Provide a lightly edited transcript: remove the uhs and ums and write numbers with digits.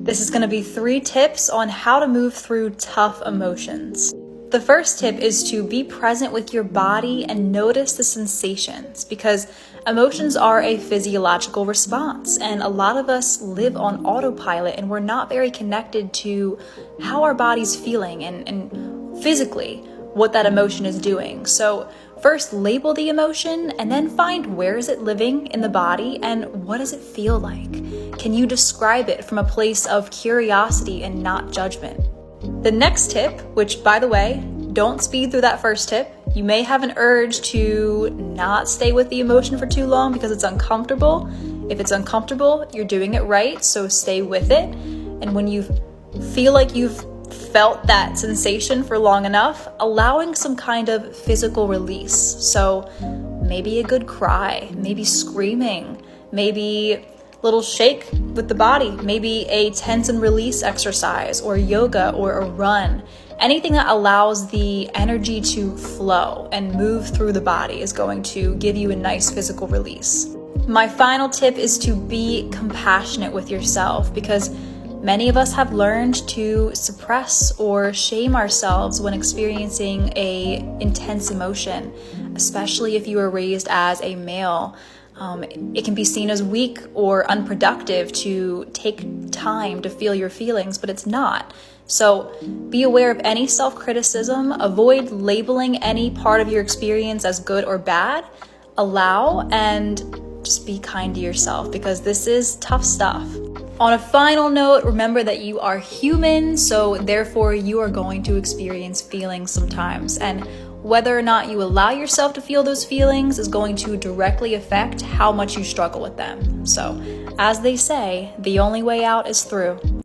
This is going to be 3 tips on how to move through tough emotions. The first tip is to be present with your body and notice the sensations, because emotions are a physiological response, and a lot of us live on autopilot and we're not very connected to how our body's feeling and physically what that emotion is doing. So first, label the emotion and then find where is it living in the body and what does it feel like. Can you describe it from a place of curiosity and not judgment? The next tip, which by the way, don't speed through that first tip. You may have an urge to not stay with the emotion for too long because it's uncomfortable. If it's uncomfortable, you're doing it right, so stay with it. And when you feel like you've felt that sensation for long enough, allowing some kind of physical release. So maybe a good cry, maybe screaming, maybe a little shake with the body, maybe a tense and release exercise or yoga or a run. Anything that allows the energy to flow and move through the body is going to give you a nice physical release. My final tip is to be compassionate with yourself, because many of us have learned to suppress or shame ourselves when experiencing an intense emotion, especially if you were raised as a male. It can be seen as weak or unproductive to take time to feel your feelings, but it's not. So be aware of any self-criticism, avoid labeling any part of your experience as good or bad, allow and just be kind to yourself, because this is tough stuff. On a final note, remember that you are human, so therefore you are going to experience feelings sometimes. And whether or not you allow yourself to feel those feelings is going to directly affect how much you struggle with them. So, as they say, the only way out is through.